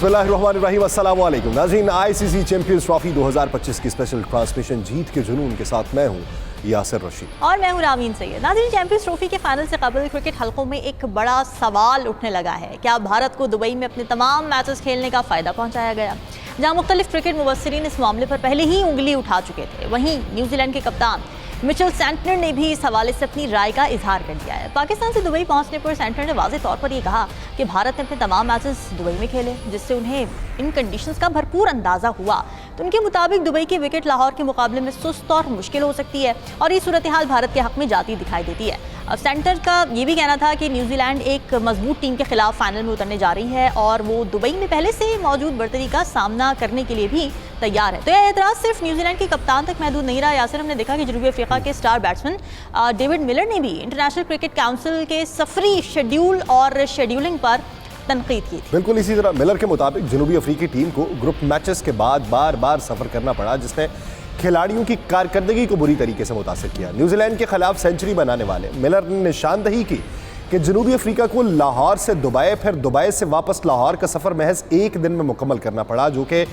बिस्मिल्लाहिर्रहमानिर्रहीम, अस्सलाम वालेकुम नाज़रीन। आईसीसी चैंपियंस ट्रॉफी 2025 की स्पेशल ट्रांसमिशन जीत के जुनून के साथ मैं हूँ यासिर रशीद और मैं हूँ रामीन सैयद। नाज़रीन, चैंपियंस ट्रॉफी के फाइनल से कबल क्रिकेट हलकों में एक बड़ा सवाल उठने लगा है। क्या भारत को दुबई में अपने तमाम मैचेस खेलने का फ़ायदा पहुँचाया गया? जहाँ मुख्तलिफ क्रिकेट मुबस्सिरीन इस मामले पर पहले ही उंगली उठा चुके थे, वहीं न्यूजीलैंड के कप्तान मिचेल सेंटनर ने भी इस हवाले से अपनी राय का इजहार कर दिया है। पाकिस्तान से दुबई पहुंचने पर सेंटनर ने वाज़ेह तौर पर यह कहा कि भारत ने अपने तमाम मैचेस दुबई में खेले, जिससे उन्हें इन कंडीशंस का भरपूर अंदाज़ा हुआ। तो उनके मुताबिक दुबई की विकेट लाहौर के मुकाबले में सुस्त और मुश्किल हो सकती है और ये सूरत हाल भारत के हक में जाती दिखाई देती है। अब सेंटर का ये भी कहना था कि न्यूजीलैंड एक मजबूत टीम के खिलाफ फाइनल में उतरने जा रही है और वो दुबई में पहले से मौजूद बर्तरी का सामना करने के लिए भी तैयार है। तो यह एतराज़ सिर्फ न्यूजीलैंड के कप्तान तक महदूद नहीं रहा। यासिर, हमने देखा कि जनूबी अफ्रीका के स्टार बैट्समैन डेविड मिलर ने भी इंटरनेशनल क्रिकेट काउंसिल के सफरी शेड्यूल और शेड्यूलिंग पर तनकीद की थी। बिल्कुल इसी तरह मिलर के मुताबिक जनूबी अफ्रीकी टीम को ग्रुप मैचेस के बाद बार बार सफर करना पड़ा, जिसने खिलाड़ियों की कारकर्दगी को बुरी तरीके से मुतासिर किया। न्यूजीलैंड के खिलाफ सेंचुरी बनाने वाले मिलर ने निशानदही की कि जनूबी अफ्रीका को लाहौर से दुबई, फिर दुबई से वापस लाहौर का सफ़र महज एक दिन में मुकम्मल करना पड़ा, जो कि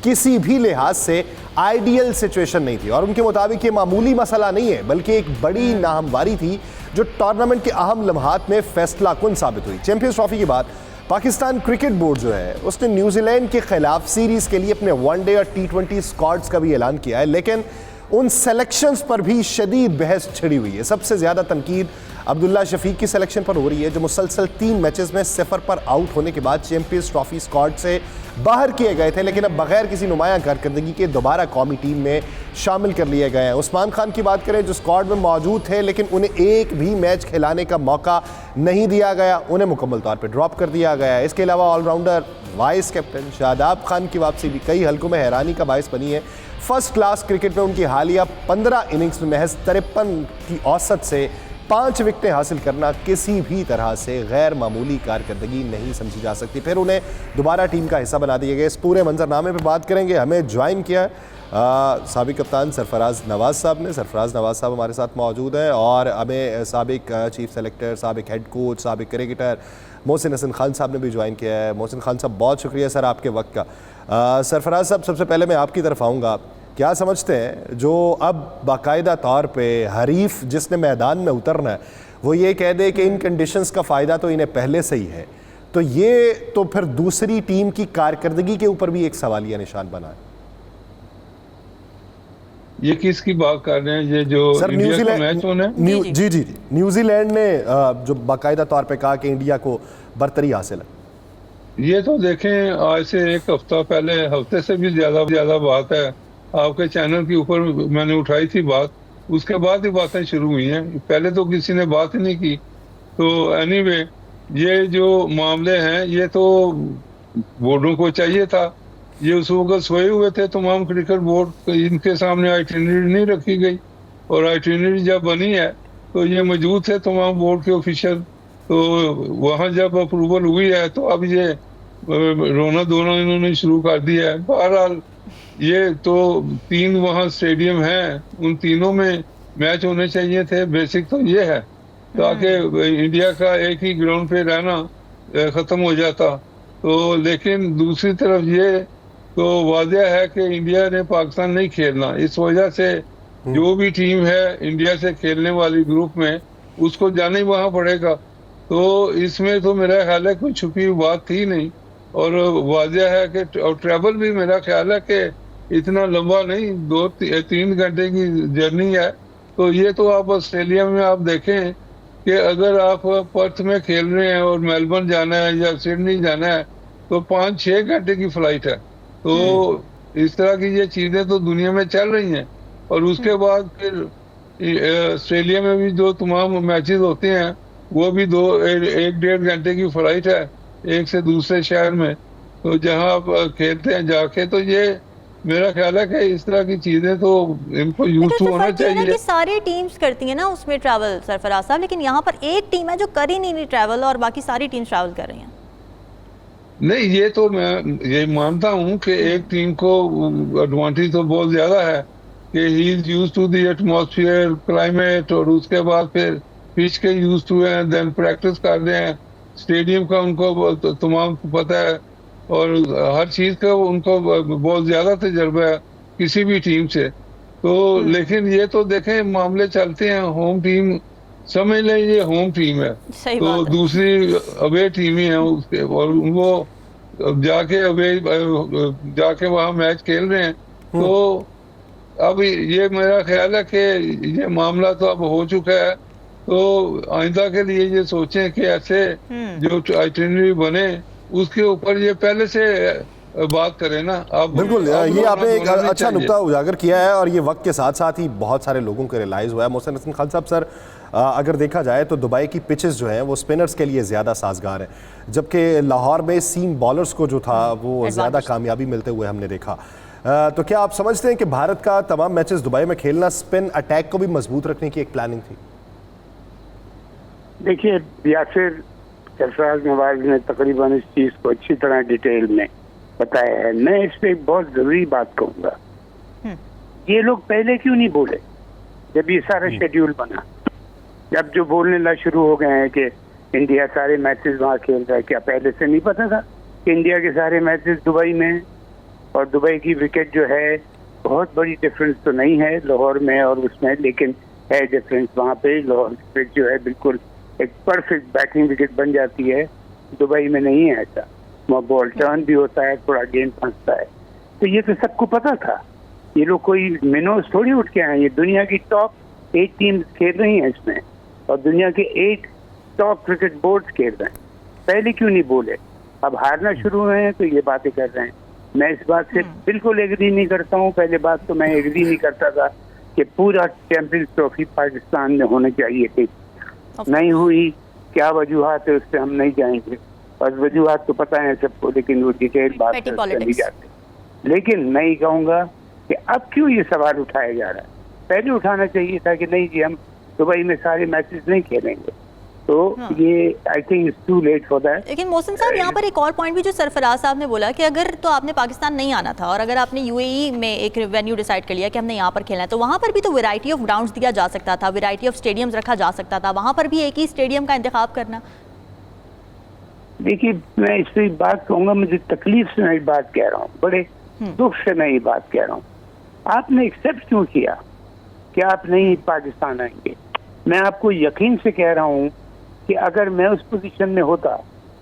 किसी भी लिहाज से आइडियल सिचुएशन नहीं थी। और उनके मुताबिक ये मामूली मसला नहीं है, बल्कि एक बड़ी नाहमवारी थी जो टूर्नामेंट के अहम लम्हात में फैसला कुन साबित हुई। चैंपियंस ट्रॉफी के बाद पाकिस्तान क्रिकेट बोर्ड जो है उसने न्यूजीलैंड के खिलाफ सीरीज़ के लिए अपने वनडे और T20 स्क्वाड्स का भी ऐलान किया है, लेकिन उन सेलेक्शंस पर भी शदीद बहस छिड़ी हुई है। सबसे ज़्यादा तनकीद अब्दुल्ला शफीक की सिलेक्शन पर हो रही है, जो मुसलसल 3 मैचेस में 0 पर आउट होने के बाद चैंपियंस ट्रॉफी स्क्वाड से बाहर किए गए थे, लेकिन अब बगैर किसी नुमायां कारकर्दगी के दोबारा कौमी टीम में शामिल कर लिए गए हैं। उस्मान खान की बात करें, जो स्क्वाड में मौजूद थे लेकिन उन्हें एक भी मैच खिलाने का मौका नहीं दिया गया, उन्हें मुकम्मल तौर पर ड्रॉप कर दिया गया। इसके अलावा allrounder vice captain Shadab Khan की वापसी भी कई हल्कों में हैरानी का बायस बनी है। फर्स्ट क्लास क्रिकेट में उनकी हालिया 15 इनिंग्स में महज 53 की औसत से 5 विकेटें हासिल करना किसी भी तरह से गैर मामूली कारकर्दगी नहीं समझी जा सकती। फिर उन्हें दोबारा टीम का हिस्सा बना दिए गए। इस पूरे मंजरनामे पर बात करेंगे। हमें ज्वाइन किया साबिक कप्तान सरफराज नवाज साहब ने। सरफराज नवाज साहब हमारे साथ मौजूद हैं और हमें साबिक चीफ सेलेक्टर, साबिक हेड कोच, साबिक क्रिकेटर मोहसिन हसन खान साहब ने भी ज्वाइन किया है। मोहसिन खान साहब, बहुत शुक्रिया सर आपके वक्त का। सरफराज साहब, सबसे पहले मैं आपकी तरफ आऊँगा। क्या समझते हैं जो अब बाकायदा तौर पे हरीफ जिसने मैदान में उतरना है वो ये कह दे कि इन कंडीशंस का फ़ायदा तो इन्हें पहले से ही है, तो ये तो फिर दूसरी टीम की कारकर्दगी के ऊपर भी एक सवालिया निशान बना है। ये किसकी बात कर रहे हैं? ये जो सर न्यूजीलैंड मैच होना है? जी न्यूजीलैंड ने जो बाकायदा तौर पे कहा कि इंडिया को बर्तरी हासिल है। ये तो देखें, आज से एक हफ्ता पहले, हफ्ते से भी ज्यादा बात है, आपके चैनल के ऊपर मैंने उठाई थी बात, उसके बाद ही बातें शुरू हुई हैं। पहले तो किसी ने बात ही नहीं की। तो एनीवे, ये जो मामले हैं ये तो बोर्डों को चाहिए था। ये उस वक्त सोए हुए थे तमाम क्रिकेट बोर्ड, तो इनके सामने आइटिनरी नहीं रखी गई, और आइटिनरी जब बनी है तो ये मौजूद थे तमाम बोर्ड के ऑफिशियल। तो वहाँ जब अप्रूवल हुई है तो अब ये रोना धोना इन्होंने शुरू कर दिया है। बहरहाल, ये तो 3 वहाँ स्टेडियम हैं, उन तीनों में मैच होने चाहिए थे। बेसिक तो ये है ताकि इंडिया का एक ही ग्राउंड पे रहना ख़त्म हो जाता। तो लेकिन दूसरी तरफ ये तो वाज़ेह है कि इंडिया ने पाकिस्तान नहीं खेलना, इस वजह से जो भी टीम है इंडिया से खेलने वाली ग्रुप में उसको जाना ही वहाँ पड़ेगा। तो इसमें तो मेरा ख्याल है कोई छुपी हुई बात थी नहीं, और वाज़ेह है कि और ट्रैवल भी मेरा ख्याल है कि इतना लंबा नहीं, 2-3 घंटे की जर्नी है। तो ये तो आप ऑस्ट्रेलिया में आप देखें कि अगर आप पर्थ में खेल रहे हैं और मेलबर्न जाना है या सिडनी जाना है तो 5-6 घंटे की फ्लाइट है। तो इस तरह की ये चीज़ें तो दुनिया में चल रही हैं। और उसके बाद फिर ऑस्ट्रेलिया में भी जो तमाम मैचेस होते हैं वो भी 1-1.5 घंटे की फ्लाइट है एक से दूसरे शहर में, तो जहाँ आप खेलते हैं जाके। तो ये मेरा ख्याल है कि इस तरह की चीजें तो इनको यूज टू होना चाहिए। कि सारी टीम्स करती हैं ना उसमें ट्रैवल सरफराज साहब, लेकिन यहाँ पर एक टीम है जो कर ही नहीं ट्रैवल और बाकी सारी टीम्स ट्रैवल कर रही हैं। नहीं, ये तो मैं ये मानता हूँ कि एक टीम को एडवांटेज तो बहुत ज्यादा है कि he is used to the atmosphere, climate, और उसके बाद फिर पिच के यूज टू हैं, देन प्रैक्टिस कर रहे हैं, स्टेडियम का उनको तमाम पता है, और हर चीज का उनको बहुत ज्यादा तजर्बा है किसी भी टीम से। तो लेकिन ये तो देखें मामले चलते हैं, होम टीम समझ लें ये होम टीम है, सही तो बात है। दूसरी अवे टीमें हैं उसके, और उनको जाके अवे जाके वहाँ मैच खेल रहे हैं। तो अब ये मेरा ख्याल है कि ये मामला तो अब हो चुका है, तो आइंदा के लिए ये सोचें कि ऐसे जो आइटिनरी बने उसके ऊपर ये पहले से बात करें ना। अब बिल्कुल, अब ये आपने एक होना नहीं अच्छा चाहिए। नुक्ता उजागर किया है और ये वक्त के साथ साथ ही बहुत सारे लोगों को रियलाइज़ हुआ है। मोहसिन हसन खान साहब, सर अगर देखा जाए तो दुबई की पिचेस जो हैं वो स्पिनर्स के लिए ज़्यादा साजगार हैं, जबकि लाहौर में सीम बॉलर्स को जो था वो ज़्यादा कामयाबी मिलते हुए हमने देखा। तो क्या आप समझते हैं कि भारत का तमाम मैचेस दुबई में खेलना स्पिन अटैक को भी मजबूत रखने की एक प्लानिंग थी? देखिए, यासिर सरफराज नवाज ने तकरीबन इस चीज को अच्छी तरह डिटेल में बताया है। मैं इस पे एक बहुत जरूरी बात कहूंगा, ये लोग पहले क्यों नहीं बोले जब ये सारा शेड्यूल बना? जब जो बोलने लग शुरू हो गए हैं कि इंडिया सारे मैचेस वहाँ खेल रहा है, क्या पहले से नहीं पता था कि इंडिया के सारे मैचेस दुबई में हैं? और दुबई की विकेट जो है बहुत बड़ी डिफरेंस तो नहीं है लाहौर में और उसमें, लेकिन है डिफरेंस वहाँ पे। लाहौर की पिच जो है बिल्कुल एक परफेक्ट बैटिंग विकेट बन जाती है, दुबई में नहीं है ऐसा। वहाँ बॉल टर्न भी होता है, थोड़ा गेंद फंसता है। तो ये तो सबको पता था। ये लोग कोई मिनोज थोड़ी उठ के आए, ये दुनिया की टॉप 8 टीम्स खेल रही हैं इसमें, और दुनिया के 8 टॉप क्रिकेट बोर्ड्स खेल रहे हैं। पहले क्यों नहीं बोले? अब हारना शुरू हुए हैं तो ये बातें कर रहे हैं। मैं इस बात से बिल्कुल एग्री नहीं करता हूँ। पहले बात तो मैं एग्री नहीं करता था कि पूरा चैंपियंस ट्रॉफी पाकिस्तान में होनी चाहिए थी। नहीं हुई, क्या वजूहात है उससे हम नहीं जाएंगे, और वजूहात तो पता है सबको, लेकिन वो डिटेल बात नहीं जाते। लेकिन मैं ये कहूँगा कि अब क्यों ये सवाल उठाया जा रहा है? पहले उठाना चाहिए था कि नहीं जी, हम दुबई में सारे मैचेस नहीं खेलेंगे। तो ये I think it's too late for that. लेकिन मोहसिन साहब, यहाँ पर एक और पॉइंट भी जो सरफराज साहब ने बोला कि अगर तो आपने पाकिस्तान नहीं आना था और अगर आपने यूएई में एक वेन्यू डिसाइड कर लिया कि हमने यहाँ पर खेलना है, तो वहाँ पर भी तो वैरायटी ऑफ ग्राउंड्स दिया जा सकता था, वैरायटी ऑफ स्टेडियम्स रखा जा सकता था, वहाँ पर भी एक ही स्टेडियम का इंतखाब करना। देखिए, मैं इस पर बात कहूँगा, मुझे तकलीफ से मैं बात कह रहा हूँ, बड़े दुख से मैं ये बात कह रहा हूँ। आपने एक्सेप्ट क्यों किया कि आप नहीं पाकिस्तान आएंगे? मैं आपको यकीन से कह रहा हूँ कि अगर मैं उस पोजीशन में होता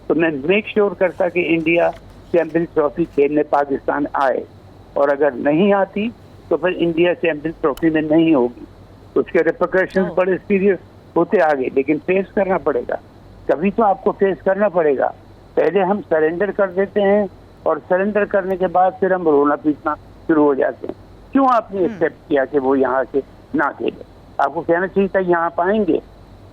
तो मैं मेक श्योर करता कि इंडिया चैंपियंस ट्रॉफी खेलने पाकिस्तान आए, और अगर नहीं आती तो फिर इंडिया चैंपियंस ट्रॉफी में नहीं होगी। उसके रिपरकशंस बड़े सीरियस होते आगे, लेकिन फेस करना पड़ेगा। कभी तो आपको फेस करना पड़ेगा। पहले हम सरेंडर कर देते हैं और सरेंडर करने के बाद फिर हम रोना पीटना शुरू हो जाते हैं। क्यों आपने एक्सेप्ट किया कि वो यहाँ से ना खेले? आपको कहना चाहिए था यहाँ पाएंगे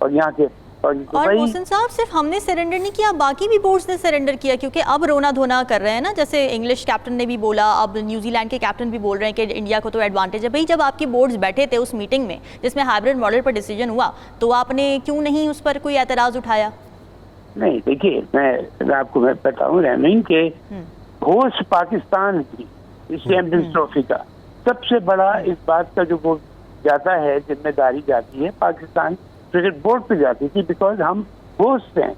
और यहाँ के। और मोहसिन साहब, सिर्फ हमने सरेंडर नहीं किया, बाकी भी बोर्ड्स ने सरेंडर किया, क्योंकि अब रोना धोना कर रहे हैं ना। जैसे इंग्लिश कैप्टन ने भी बोला, अब न्यूजीलैंड के कैप्टन भी बोल रहे हैं कि इंडिया को तो एडवांटेज है। भाई, जब आपके बोर्ड्स बैठे थे उस मीटिंग में जिसमें हाइब्रिड मॉडल पर डिसीजन हुआ, तो आपने क्यों नहीं उस पर कोई एतराज उठाया? नहीं, देखिए, मैं आपको मैं बताऊँ रहमीन के होस्ट पाकिस्तान की इस चैंपियंस ट्रॉफी का सबसे बड़ा इस बात का जो वो जाता है, जिम्मेदारी जाती है पाकिस्तान क्रिकेट बोर्ड पे जाती थी, बिकॉज हम होस्ट हैं।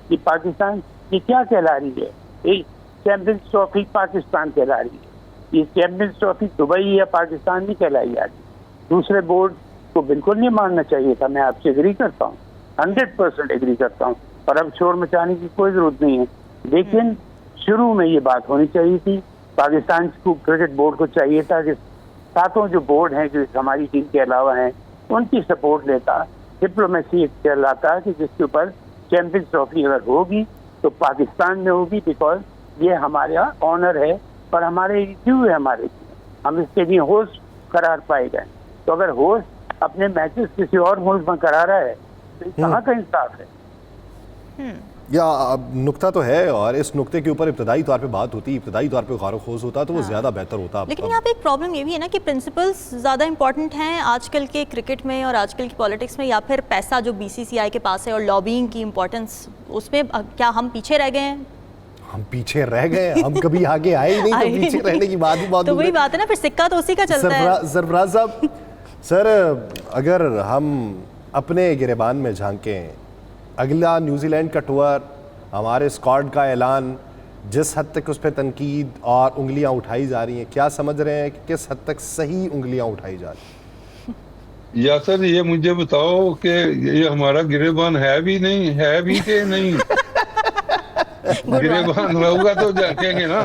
कि पाकिस्तान ये क्या कहला रही है? एक चैंपियंस ट्रॉफी पाकिस्तान कहला रही है। ये चैंपियंस ट्रॉफी दुबई या पाकिस्तान नहीं कहलाई जा रही। दूसरे बोर्ड को बिल्कुल नहीं मानना चाहिए था। मैं आपसे एग्री करता हूँ, 100% एग्री करता हूँ, और अब शोर मचाने की कोई जरूरत नहीं है। लेकिन शुरू में ये बात होनी चाहिए थी। पाकिस्तान को क्रिकेट बोर्ड को चाहिए था कि सातों जो बोर्ड हैं जो हमारी टीम के अलावा हैं उनकी सपोर्ट लेता, डिप्लोमेसी चलाता कि जिसके ऊपर चैंपियंस ट्रॉफी अगर होगी तो पाकिस्तान में होगी, बिकॉज ये हमारा ऑनर है और हमारे ड्यू है। हमारे हम इसके लिए होस्ट करार पाए गए। तो अगर होस्ट अपने मैचेस किसी और मुल्क में करा रहा है तो कहाँ का इंसाफ है? या नुक्ता तो है, और इस नुक्ते के ऊपर इब्तदाई तौर पे बात होती, इब्तदाई तौर पे गौर-व-खोज होता तो वो ज़्यादा बेहतर होता। लेकिन यहाँ पे एक प्रॉब्लम ये भी है ना कि प्रिंसिपल्स ज़्यादा इंपॉर्टेंट हैं आजकल के क्रिकेट में और आजकल की पॉलिटिक्स में, या फिर पैसा जो बीसीसीआई के पास है और लॉबिंग की इम्पोर्टेंस, उसमें क्या हम पीछे रह गए हैं? हम पीछे रह गए? हम कभी आगे आए ही नहीं, तो पीछे रहने की बात ही बहुत। तो वही बात है ना, फिर सिक्का तो उसी का चलता है। सरफराज साहब, सर अगर हम अपने गिरेबान में झांकें, अगला न्यूजीलैंड का टूर, हमारे स्क्वाड का ऐलान, जिस हद तक उस पर तनकीद और उंगलियां उठाई जा रही हैं, क्या समझ रहे हैं कि किस हद तक सही उंगलियां उठाई जा रही हैं? यासर ये मुझे बताओ कि ये हमारा गिरेबान है भी नहीं, है भी कि नहीं? गिरेबान होगा तो झांकेंगे ना।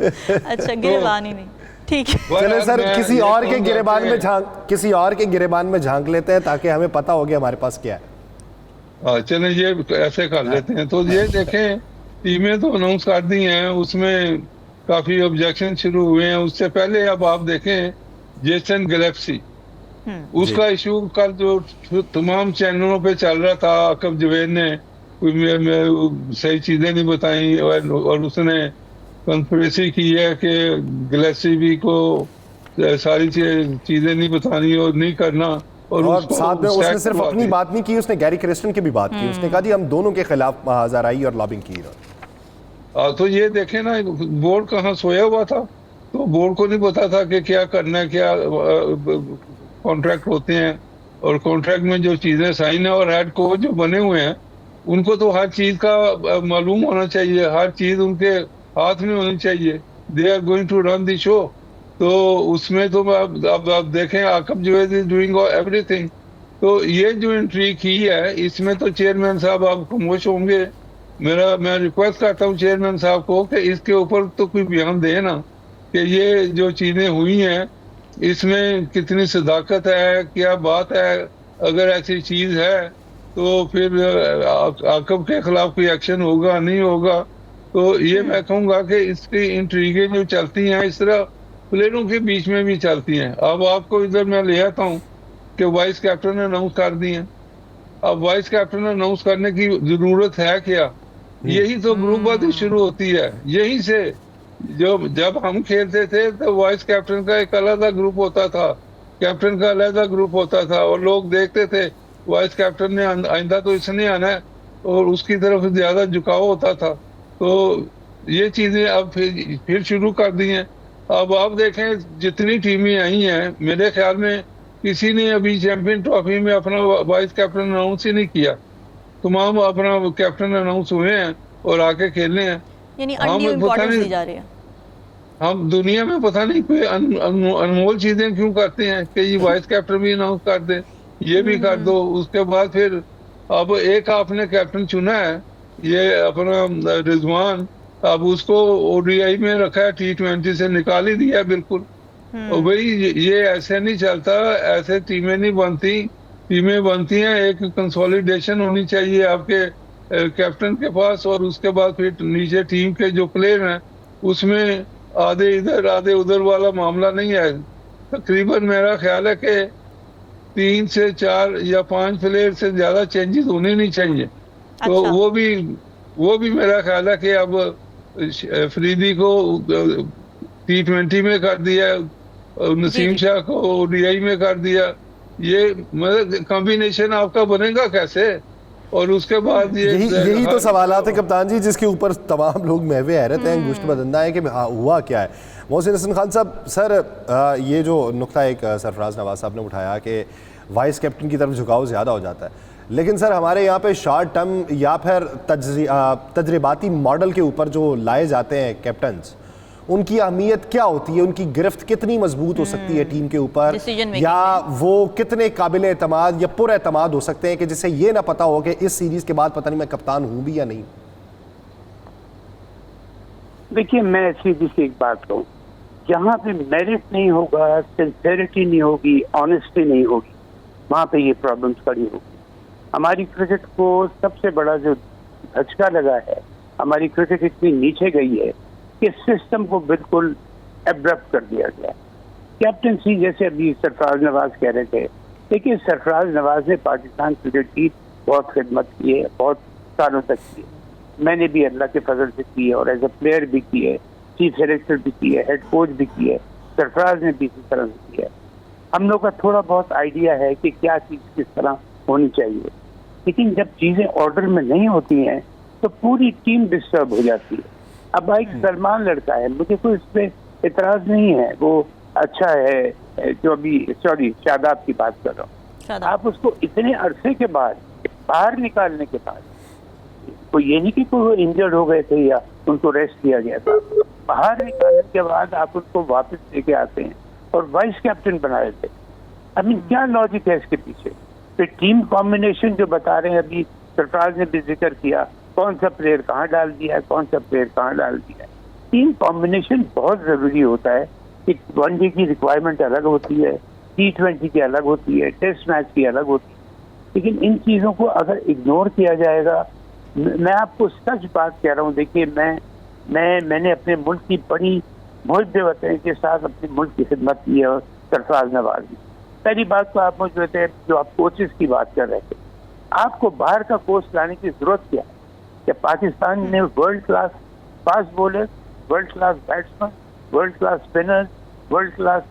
अच्छा, गिरेबान ही नहीं, ठीक है। चले सर, मैं किसी ये और के कहूंगा गिरेबान कि- में किसी और के गिरेबान में झांक लेते हैं ताकि हमें पता हो गया हमारे पास क्या है। चले ये ऐसे कर लेते हैं। तो ये देखें, टीमें तो अनाउंस कर दी हैं, उसमें काफी ऑब्जेक्शन शुरू हुए हैं। उससे पहले अब आप देखें जेसन गैलेक्सी, उसका इशू कल जो तमाम चैनलों पे चल रहा था, आकब जवेद ने कोई सही चीजें नहीं बताई और उसने कॉन्स्पिरेसी की है कि गैलेक्सी को सारी चीजें नहीं बतानी और नहीं करना। और उसको साथ में उसने sack सिर्फ करवा अपनी दी। बात नहीं की, उसने गैरी क्रिस्टन की भी बात की। उसने कहा जी हम दोनों के खिलाफ हजाराई और लॉबिंग की इन्होंने। तो ये देखे ना, बोर्ड कहाँ सोया हुआ था, तो बोर्ड को नहीं पता था कि क्या करना है, क्या कॉन्ट्रैक्ट होते हैं और कॉन्ट्रैक्ट में जो चीजें साइन है, और हेड कोच जो बने हुए हैं उनको तो हर चीज का मालूम होना चाहिए, हर चीज उनके हाथ में होनी चाहिए। They are going to run the show. तो उसमें तो आप देखें, Aqib Javed is doing everything. तो ये जो एंट्री की है, इसमें तो चेयरमैन साहब आप खामोश होंगे। मैं रिक्वेस्ट करता हूँ चेयरमैन साहब को कि इसके ऊपर तो कोई बयान दे ना, कि ये जो चीजें हुई हैं इसमें कितनी सदाकत है, क्या बात है। अगर ऐसी चीज है तो फिर आकब के खिलाफ कोई एक्शन होगा नहीं होगा। तो ये मैं कहूँगा कि इसकी इंट्रीगें जो चलती हैं इस तरह प्लेयरों के बीच में भी चलती हैं। अब आपको इधर मैं ले आता हूँ कि वाइस कैप्टन ने अनाउंस कर दी है। अब वाइस कैप्टन अनाउंस करने की जरूरत है क्या? यही तो ग्रुपबंदी शुरू होती है। यहीं से जब हम खेलते थे तो वाइस कैप्टन का एक अलग ग्रुप होता था, कैप्टन का अलग ग्रुप होता था, और लोग देखते थे वाइस कैप्टन ने आइंदा तो इसने आना है, और उसकी तरफ ज्यादा झुकाव होता था। तो ये चीजें अब फिर शुरू कर दी हैं। अब आप देखें जितनी टीमें आई हैं, मेरे ख्याल में किसी ने अभी चैंपियन ट्रॉफी में अपना वाइस कैप्टन अनाउंस ही नहीं किया। तमाम अपना कैप्टन अनाउंस हुए हैं और आके खेलने हैं। यानी अनड्यू इंपॉर्टेंस दी जा रही है। हम दुनिया में पता नहीं कोई अनमोल चीजें क्यों करते हैं कि ये वाइस कैप्टन भी अनाउंस कर दे, ये भी कर दो। उसके बाद फिर अब एक आपने कैप्टन चुना है, ये अपना रिजवान, अब उसको ओडीआई में रखा है, T20 से निकाल ही दिया बिल्कुल। और भाई ये ऐसे नहीं चलता, ऐसे टीमें नहीं बनती। टीमें बनती हैं, एक कंसोलिडेशन होनी चाहिए आपके कैप्टन के पास, और उसके बाद फिर नीचे टीम के जो प्लेयर हैं उसमें आधे इधर आधे उधर वाला मामला नहीं है। तकरीबन मेरा ख्याल है कि 3 से 4 या 5 प्लेयर से ज्यादा चेंजेस होने नहीं चाहिए। तो वो भी मेरा ख्याल है कि अब फरीदी को T20 में कर दिया, नसीम शाह को ओडीआई में कर दिया। ये मतलब कॉम्बिनेशन आपका बनेगा कैसे? और उसके बाद यही तो सवालात है कप्तान जी, जिसके ऊपर तमाम लोग महवे हैरत हैं, गुश्त बदंदा है कि हुआ क्या है। मोहसिन हसन खान साहब, सर ये जो नुक्ता एक सरफराज नवाज साहब ने उठाया कि वाइस कैप्टन की तरफ झुकाव ज़्यादा हो जाता है, लेकिन सर हमारे यहाँ पे शॉर्ट टर्म या फिर तजर्बाती मॉडल के ऊपर जो लाए जाते हैं कैप्टन्स, उनकी अहमियत क्या होती है? उनकी गिरफ्त कितनी मजबूत हो सकती है टीम के ऊपर, या वो कितने काबिल एतमाद या पुर एतमाद हो सकते हैं कि जिससे ये ना पता हो कि इस सीरीज के बाद पता नहीं मैं कप्तान हूं भी या नहीं? देखिए, मैं सीधी सी एक बात कहूँ, जहाँ पे मेरिट नहीं होगा, सिंसेरिटी नहीं होगी, ऑनेस्टी नहीं होगी, वहाँ पे ये प्रॉब्लम्स खड़ी होगी। हमारी क्रिकेट को सबसे बड़ा जो धचका लगा है, हमारी क्रिकेट इतनी नीचे गई है कि सिस्टम को बिल्कुल एब्रप्ट कर दिया गया। कैप्टनसी, जैसे अभी सरफराज नवाज कह रहे थे, देखिए सरफराज नवाज ने पाकिस्तान क्रिकेट की बहुत खिदमत की है, बहुत सालों तक की है। मैंने भी अल्लाह के फजल से की है, और एज ए प्लेयर भी की है, चीफ सेलेक्टर भी की है, हेड कोच भी की है, सरफराज ने भी इसी तरह से की है। हम लोग का थोड़ा बहुत आइडिया है कि क्या चीज़ किस तरह होनी चाहिए, लेकिन जब चीज़ें ऑर्डर में नहीं होती हैं तो पूरी टीम डिस्टर्ब हो जाती है। अब भाई सलमान लड़का है, मुझे कोई इस पर इतराज नहीं है, वो अच्छा है। जो अभी शादाब की बात कर रहा हूँ, आप उसको इतने अरसे के बाद बाहर निकालने के बाद कोई ये नहीं कि कोई इंजर्ड हो गए थे या उनको रेस्ट दिया गया था। बाहर निकालने के बाद आप उनको वापस लेके आते हैं और वाइस कैप्टन बना देते हैं। आई मीन क्या लॉजिक है इसके पीछे? फिर टीम कॉम्बिनेशन जो बता रहे हैं, अभी सरफराज ने भी जिक्र किया, कौन सा प्लेयर कहाँ डाल दिया है, कौन सा प्लेयर कहाँ डाल दिया है। टीम कॉम्बिनेशन बहुत जरूरी होता है कि वनडे की रिक्वायरमेंट अलग होती है, T20 की अलग होती है, टेस्ट मैच की अलग होती है। लेकिन इन चीज़ों को अगर इग्नोर किया जाएगा, मैं आपको सच बात कह रहा हूँ, देखिए मैंने अपने मुल्क की बड़ी मुहिब्बे वतन के साथ अपने मुल्क की खिदमत की है और सरफराज नवाज। पहली बात तो आप मुझे जो आप कोचेस की बात कर रहे थे, आपको बाहर का कोच लाने की जरूरत क्या है? कि पाकिस्तान ने world class fast bowler, world class batsman, world class spinner, world class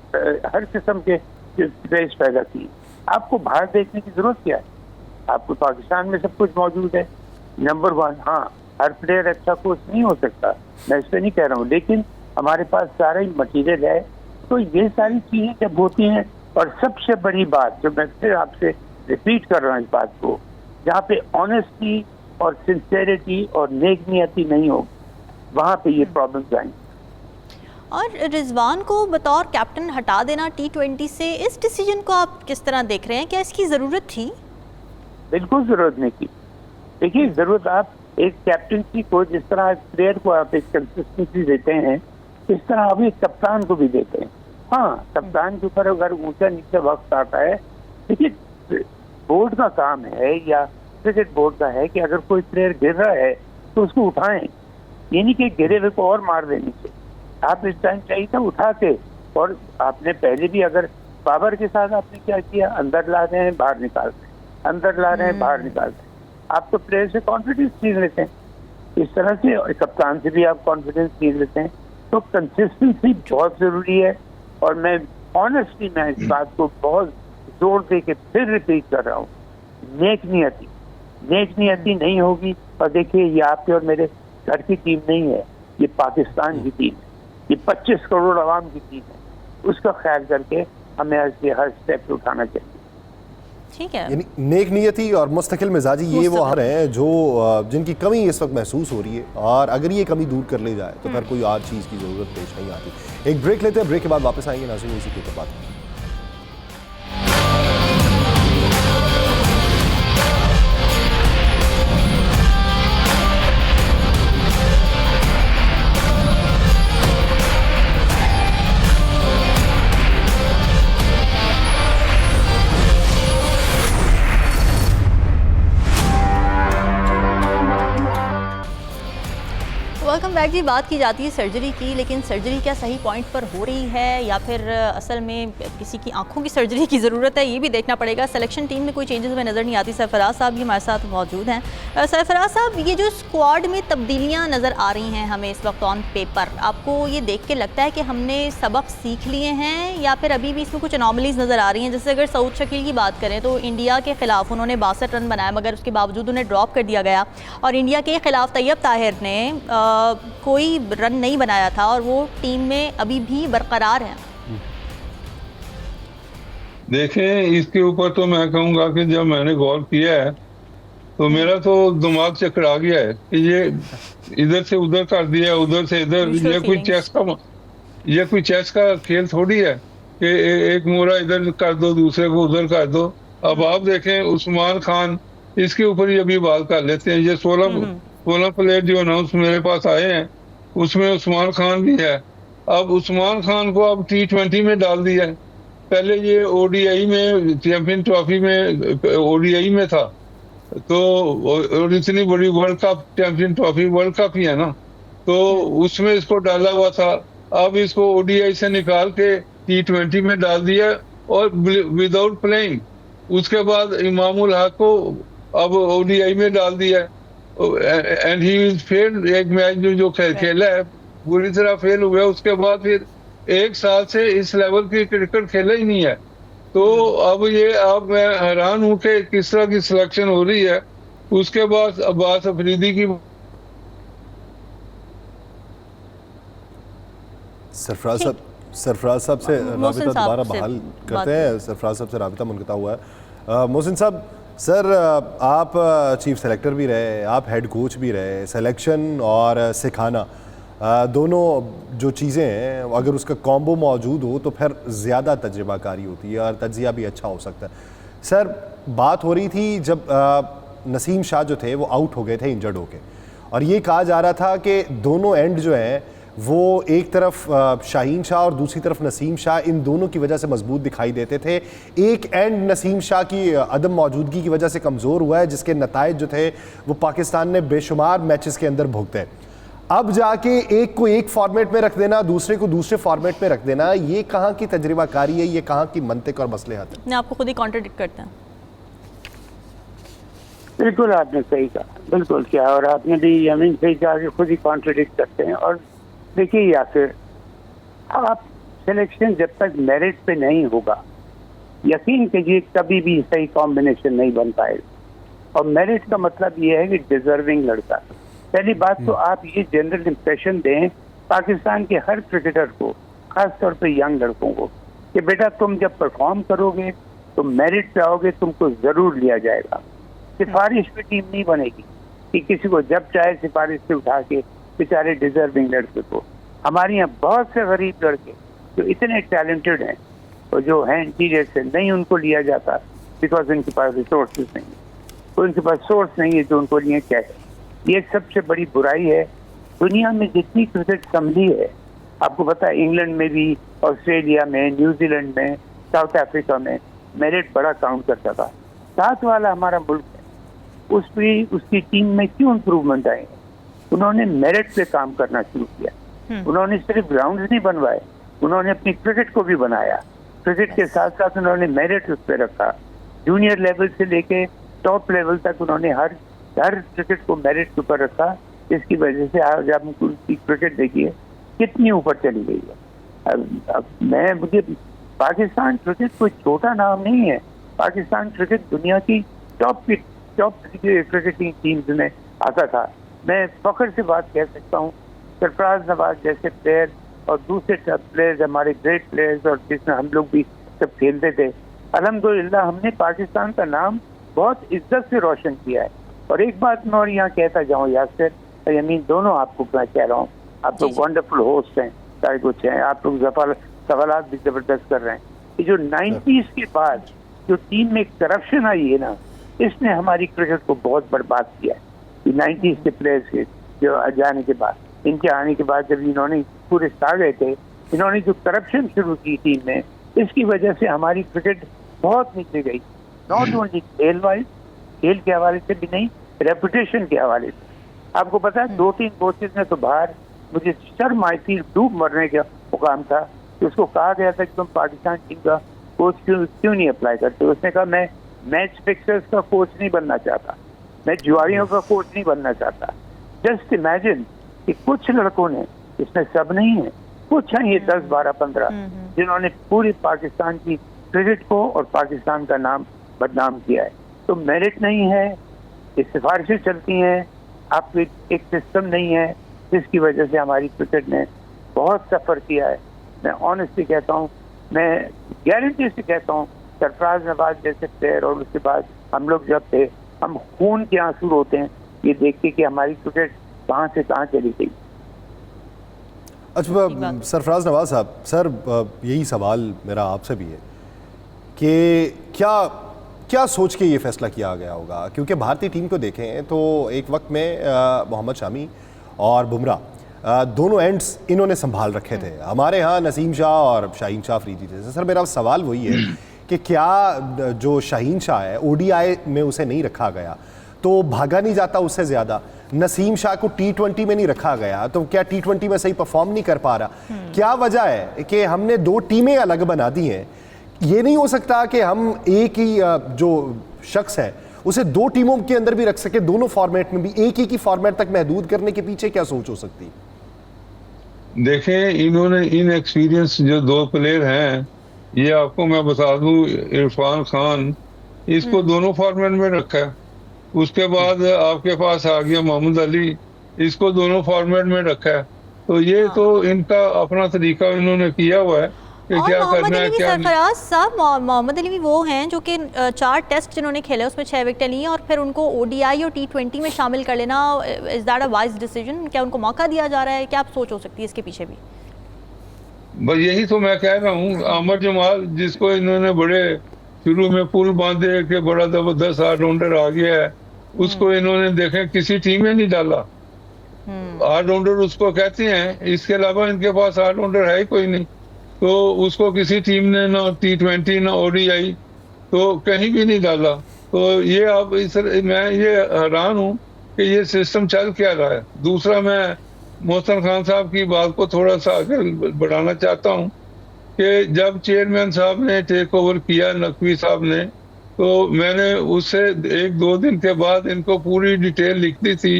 हर किस्म के प्लेयर्स पैदा किए। आपको बाहर देखने की जरूरत क्या है? आपको पाकिस्तान में सब कुछ मौजूद है। नंबर 1, हाँ हर प्लेयर अच्छा कोच नहीं हो सकता, मैं इससे नहीं कह रहा हूँ, लेकिन हमारे पास सारा ही मटीरियल है। तो ये सारी चीजें जब होती हैं, और सबसे बड़ी बात जो मैं फिर आपसे रिपीट कर रहा हूँ इस बात को, जहाँ पे ऑनेस्टी और सिंसेरिटी और नेकनियती नहीं होगी, वहाँ पे ये प्रॉब्लम्स आएंगी। और रिजवान को बतौर कैप्टन हटा देना T20 से, इस डिसीजन को आप किस तरह देख रहे हैं? क्या इसकी ज़रूरत थी? बिल्कुल ज़रूरत नहीं थी। देखिए ज़रूरत, आप एक कैप्टनसी को जिस तरह प्लेयर को आप एक कंसिस्टेंसी देते हैं, इस तरह आप एक कप्तान को भी देते हैं। हाँ, कप्तान के ऊपर अगर ऊंचा नीचे वक्त आता है, देखिए बोर्ड का काम है या क्रिकेट बोर्ड का है कि अगर कोई प्लेयर गिर रहा है तो उसको उठाएं, ये नहीं कि गिरे हुए को और मार देने से। आप इस टाइम चाहिए था उठा के, और आपने पहले भी अगर बाबर के साथ आपने क्या किया, अंदर ला रहे हैं बाहर निकाल रहे हैं, अंदर ला रहे हैं बाहर निकाल रहे हैं। आप तो प्लेयर से कॉन्फिडेंस छीन लेते हैं, इस तरह से कप्तान से भी आप कॉन्फिडेंस छीन लेते हैं। तो कंसिस्टेंसी बहुत जरूरी है, और मैं ऑनेस्टली मैं इस बात को बहुत जोर दे के फिर रिपीट कर रहा हूँ, नेक नियति नहीं होगी। और देखिए ये आपके और मेरे घर की टीम नहीं है, ये पाकिस्तान की टीम है, ये 25 करोड़ आवाम की टीम है। उसका ख्याल करके हमें ऐसे हर स्टेप उठाना चाहिए। ठीक है, यानी नेक नियति और मुस्तकिल मिजाजी, ये वो हार हैं जो जिनकी कमी इस वक्त महसूस हो रही है, और अगर ये कमी दूर कर ली जाए तो फिर कोई और चीज़ की ज़रूरत पेश नहीं आती। एक ब्रेक लेते हैं, ब्रेक के बाद वापस आएंगे नाज़रीन, इसी के ऊपर बात करेंगे। वेलकम बैक जी। बात की जाती है सर्जरी की, लेकिन सर्जरी क्या सही पॉइंट पर हो रही है या फिर असल में किसी की आंखों की सर्जरी की ज़रूरत है, ये भी देखना पड़ेगा। सिलेक्शन टीम में कोई चेंजेस हमें नज़र नहीं आती। सरफराज साहब भी हमारे साथ मौजूद हैं। सरफराज साहब, ये जो स्क्वाड में तब्दीलियाँ नज़र आ रही हैं हमें इस वक्त ऑन पेपर, आपको ये देख के लगता है कि हमने सबक सीख लिए हैं या फिर अभी भी इसमें कुछ अनॉमलीज नज़र आ रही हैं? जैसे अगर सऊद शकील की बात करें तो इंडिया के ख़िलाफ़ उन्होंने 62 रन बनाए, मगर उसके बावजूद उन्हें ड्रॉप कर दिया गया, और इंडिया के ख़िलाफ़ तैयब ताहिर ने कोई रन नहीं बनाया था, और वो टीम में अभी भी बरकरार हैं। देखें, इसके ऊपर तो मैं कहूँगा कि जब मैंने गौर किया है तो मेरा तो दिमाग चकरा गया है कि ये इधर से उधर कर दिया, उधर से इधर। ये कोई चेस का खेल थोड़ी है कि एक मोरा इधर कर दो, दूसरे को उधर कर दो। अब आप देखें, उस्मान खान, इसके ऊपर ही अभी बात कर लेते हैं। ये 16 प्लेयर जो अनाउंस मेरे पास आए हैं, उसमें उस्मान खान भी है। अब उस्मान खान को अब T20 में डाल दिया है। पहले ये ODI में, चैंपियन ट्रॉफी में ODI में था, तो और इतनी बड़ी world cup, champion trophy world cup ही है ना, तो उसमें इसको डाला हुआ था। अब इसको ODI से निकाल के T20 में डाल दिया और विदाउट प्लेइंग। उसके बाद इमामुल हक को अब ODI में डाल दिया, एंड ही फेल। एक मैच जो खेला है बुरी तरह फेल हुआ। उसके बाद फिर एक साल से इस लेवल की क्रिकेट खेला ही नहीं है। तो अब ये, अब मैं हैरान हूँ कि किस तरह की सिलेक्शन हो रही है। उसके बाद अब्बास अफरीदी की, सरफराज साहब से राबिता दोबारा बहाल करते हैं। सरफराज साहब से राबिता मुनक़ता हुआ है। मोहसिन साहब, सर आप चीफ सेलेक्टर भी रहे, आप हेड कोच भी रहे, सिलेक्शन और सिखाना दोनों जो चीज़ें हैं अगर उसका कॉम्बो मौजूद हो तो फिर ज़्यादा तजुर्बाकारी होती है और तज्जिया भी अच्छा हो सकता है। सर बात हो रही थी जब नसीम शाह जो थे वो आउट हो गए थे इंजर्ड होके, और ये कहा जा रहा था कि दोनों एंड जो हैं वो एक तरफ शाहीन शाह और दूसरी तरफ नसीम शाह, इन दोनों की वजह से मजबूत दिखाई देते थे। एक एंड नसीम शाह की अदम मौजूदगी की वजह से कमज़ोर हुआ है, जिसके नताइज जो थे वो पाकिस्तान ने बेशुमार मैचेस के अंदर भुगते। अब जाके एक को एक फॉर्मेट में रख देना, दूसरे को दूसरे फॉर्मेट में रख देना, ये कहाँ की तजर्बाकारी है, ये कहाँ की मंतिक और मसलहत है? आपको खुद ही कॉन्ट्रडिक्ट करते हैं। बिल्कुल आपने सही कहा, बिल्कुल क्या, और आपने भी यमीन सही कहा कि खुद ही कॉन्ट्रडिक्ट करते हैं। और देखिए यासिर, आप सिलेक्शन जब तक मेरिट पे नहीं होगा, यकीन कीजिए कभी भी सही कॉम्बिनेशन नहीं बन पाएगा। और मेरिट का मतलब ये है कि डिजर्विंग लड़का। पहली बात तो आप ये जनरल इंप्रेशन दें पाकिस्तान के हर क्रिकेटर को, खासतौर पे यंग लड़कों को, कि बेटा तुम जब परफॉर्म करोगे तो मेरिट पे आओगे, तुमको जरूर लिया जाएगा। सिफारिश पे टीम नहीं बनेगी कि किसी को जब चाहे सिफारिश से उठा के बेचारे डिजर्विंग लड़के को। हमारे यहाँ बहुत से गरीब लड़के जो इतने टैलेंटेड हैं और जो हैं इंटीरियर से, नहीं उनको लिया जाता बिकॉज उनके पास रिसोर्सेज नहीं है, तो उनके पास सोर्स नहीं है जो उनको लिए क्या है। ये सबसे बड़ी बुराई है। दुनिया में जितनी क्रिकेट संभली है, आपको पता है इंग्लैंड में भी, ऑस्ट्रेलिया में, न्यूजीलैंड में, साउथ अफ्रीका में मेरिट बड़ा काउंट करता था। साथ वाला हमारा मुल्क है, उसकी टीम में क्यों इम्प्रूवमेंट आए? उन्होंने मेरिट पे काम करना शुरू किया। उन्होंने सिर्फ ग्राउंड नहीं बनवाए, उन्होंने अपनी क्रिकेट को भी बनाया। क्रिकेट के साथ साथ उन्होंने मेरिट उस पर रखा। जूनियर लेवल से लेके टॉप लेवल तक उन्होंने हर क्रिकेट को मेरिट के ऊपर रखा, जिसकी वजह से आज आप उनकी क्रिकेट देखिए कितनी ऊपर चली गई है। मुझे पाकिस्तान क्रिकेट कोई छोटा नाम नहीं है। पाकिस्तान क्रिकेट दुनिया की टॉप क्रिकेटिंग टीम्स में आता था। मैं फख्र से बात कह सकता हूँ, सरफराज नवाज जैसे प्लेयर और दूसरे प्लेयर्स, हमारे ग्रेट प्लेयर्स, और जिसमें हम लोग भी सब खेलते थे, अल्हम्दुलिल्लाह हमने पाकिस्तान का नाम बहुत इज्जत से रोशन किया है। और एक बात मैं और यहाँ कहता जाऊँ यासिर और यमीन, दोनों आपको मैं कह रहा हूँ, आप लोग वंडरफुल होस्ट हैं, सारे कुछ हैं, आप लोग सवाल भी जबरदस्त कर रहे हैं। ये जो 90s के बाद जो टीम में करप्शन आई है ना, इसने हमारी क्रिकेट को बहुत बर्बाद किया है। 90s के प्लेयर्स के जो जाने के बाद, इनके आने के बाद जब इन्होंने पूरे आ गए थे, इन्होंने जो करप्शन शुरू की टीम में, इसकी वजह से हमारी क्रिकेट बहुत नीचे गई। नॉट ओनली खेल के हवाले से भी नहीं, रेपुटेशन के हवाले से। आपको पता है 2-3 कोचेज ने तो बाहर, मुझे शर्म आई थी, डूब मरने का मुकाम था कि उसको कहा गया था कि तुम पाकिस्तान टीम का कोच क्यों नहीं अप्लाई करते। उसने कहा मैं मैच फिक्सर्स का कोच नहीं बनना चाहता, मैं जुआरियों का कोच नहीं बनना चाहता। जस्ट इमेजिन कि कुछ लड़कों ने, इसमें सब नहीं है, कुछ हैं ये 10, 12, 15 जिन्होंने पूरी पाकिस्तान की क्रिकेट को और पाकिस्तान का नाम बदनाम किया है। तो मेरिट नहीं है, ये सिफारिशें चलती हैं, आपके एक सिस्टम नहीं है, जिसकी वजह से हमारी क्रिकेट ने बहुत सफ़र किया है। मैं ऑनेस्टली कहता हूँ, मैं गारंटी से कहता हूँ, सरफराज नवाज जैसे प्लेयर और उसके बाद हम लोग जब थे, हम खून के आंसू रोते हैं ये देख के कि हमारी क्रिकेट कहाँ से कहाँ चली गई। अच्छा सरफराज नवाज साहब, सर यही सवाल मेरा आपसे भी है कि क्या सोच के ये फैसला किया गया होगा? क्योंकि भारतीय टीम को देखें तो एक वक्त में मोहम्मद शामी और बुमराह दोनों एंड्स इन्होंने संभाल रखे थे। हमारे यहाँ नसीम शाह और शाहीन शाह अफरीदी थे। सर मेरा सवाल वही है कि क्या जो शाहीन शाह है ODI में उसे नहीं रखा गया तो भागा नहीं जाता उससे ज़्यादा? नसीम शाह को T20 में नहीं रखा गया तो क्या T20 में सही परफॉर्म नहीं कर पा रहा? क्या वजह है कि हमने 2 टीमें अलग बना दी हैं? ये नहीं हो सकता कि हम एक ही जो शख्स है उसे 2 टीमों के अंदर भी रख सके, दोनों फॉर्मेट में भी एक ही फॉर्मेट तक महदूद करने के पीछे क्या सोच हो सकती है? देखें, इन्होंने इन एक्सपीरियंस जो 2 प्लेयर हैं, ये आपको मैं बता दूं, इरफान खान, इसको दोनों फॉर्मेट में रखा है। उसके बाद आपके पास आ गया मोहम्मद अली, इसको दोनों फॉर्मेट में रखा है। तो ये तो इनका अपना तरीका इन्होंने किया हुआ है। कि और क्या मोहम्मद करना है अली भी क्या नहीं। सरफराज साहब, मोहम्मद अली भी वो हैं जो कि 4 टेस्ट जिन्होंने खेले उसमें 6 विकेटें ली हैं और फिर उनको ओडीआई और T20 में शामिल कर लेना, is that a wise decision? क्या उनको मौका दिया जा रहा है? क्या आप सोच हो सकती है इसके पीछे भी? बस यही तो मैं कह रहा हूँ, अहमद जमाल जिसको इन्होंने बड़े शुरू में पुल बांधे कि बड़ा जबरदस्त ऑलराउंडर आ गया है, उसको इन्होंने देखे किसी टीम में नहीं डाला। ऑलराउंडर उसको कहते हैं, इसके अलावा इनके पास ऑलराउंडर है ही कोई नहीं। तो उसको किसी टीम ने ना T20 ना ODI तो कहीं भी नहीं डाला। तो ये अब मैं ये हैरान हूँ कि ये सिस्टम चल क्या रहा है। दूसरा, मैं मोहसिन खान साहब की बात को थोड़ा सा आगे बढ़ाना चाहता हूँ कि जब चेयरमैन साहब ने टेक ओवर किया, नकवी साहब ने, तो मैंने उससे 1-2 दिन के बाद इनको पूरी डिटेल लिख दी थी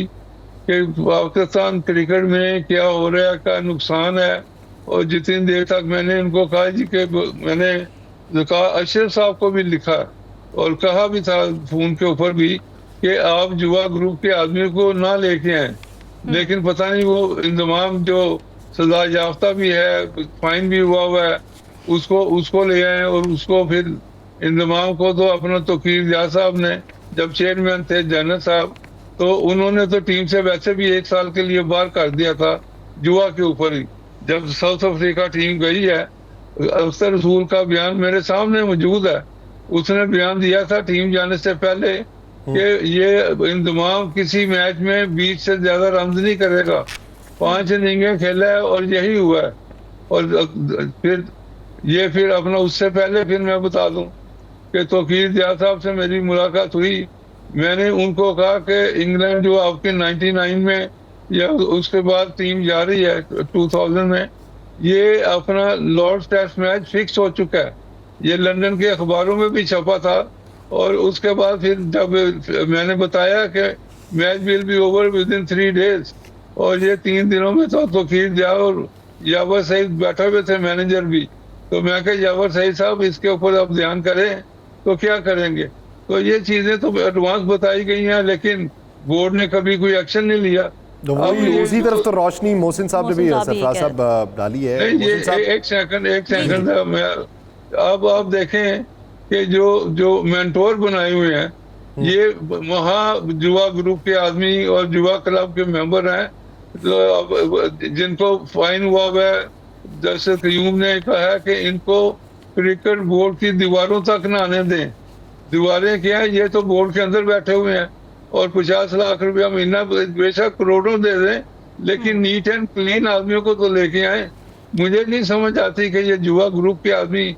कि पाकिस्तान क्रिकेट में क्या हो रहा है, क्या नुकसान है। और जितनी देर तक मैंने इनको कहा जी कि मैंने कहा, अशरफ साहब को भी लिखा और कहा भी था फोन के ऊपर भी कि आप युवा ग्रुप के आदमी को ना लेके आए। लेकिन पता नहीं वो इंतजाम जो सजा याफ्ता भी है, फाइन भी हुआ है, उसको ले आए। और उसको फिर इंतजाम को तो अपना तौकीर रियाज साहब ने, जब चेयरमैन थे जन्नत साहब, तो उन्होंने तो टीम से वैसे भी 1 साल के लिए बाहर कर दिया था जुआ के ऊपर ही। जब साउथ अफ्रीका टीम गई है, अख्तर रसूल का बयान मेरे सामने मौजूद है, उसने बयान दिया था टीम जाने से पहले कि ये इंतजाम किसी मैच में 20 से ज्यादा रन नहीं करेगा। 5 इनिंगें खेला है और यही हुआ है। और फिर अपना उससे पहले फिर मैं बता दूं कि तौकीर रियाज साहब से मेरी मुलाकात हुई। मैंने उनको कहा कि इंग्लैंड जो आपके 99 में या उसके बाद टीम जा रही है 2000 में, ये अपना लॉर्ड्स टेस्ट मैच फिक्स हो चुका है। ये लंदन के अखबारों में भी छपा था। और उसके बाद फिर जब मैंने बताया कि match will be over with in 3 days, और ये 3 दिनों में तो तौकीर दिया और यावर सईद बैठे हुए थे, मैनेजर भी। तो मैं कहा यावर सईद साहब इसके ऊपर आप ध्यान करें, तो क्या करेंगे। तो ये चीजें तो एडवांस बताई गई हैं, लेकिन बोर्ड ने कभी कोई एक्शन नहीं लिया। तो उसी तरफ तो रोशनी मोहसिन साहब ने भी सरफराज साहब डाली है। नहीं, ये एक सेकंड मैं अब आप देखें कि जो मेंटोर बनाए हुए हैं, ये वहाँ जुआ ग्रुप के आदमी और जुआ क्लब के मेंबर हैं, तो जिनको फाइन हुआ है। जैसे क्यूम ने कहा है कि इनको क्रिकेट बोर्ड की दीवारों तक ना आने दें। दीवारें क्या है, ये तो बोर्ड के अंदर बैठे हुए हैं। और 50 लाख रुपया महीना बेशक करोड़ों दे दें, लेकिन नीट एंड क्लीन आदमियों को तो लेके आए। मुझे नहीं समझ आती कि ये जुआ ग्रुप के आदमी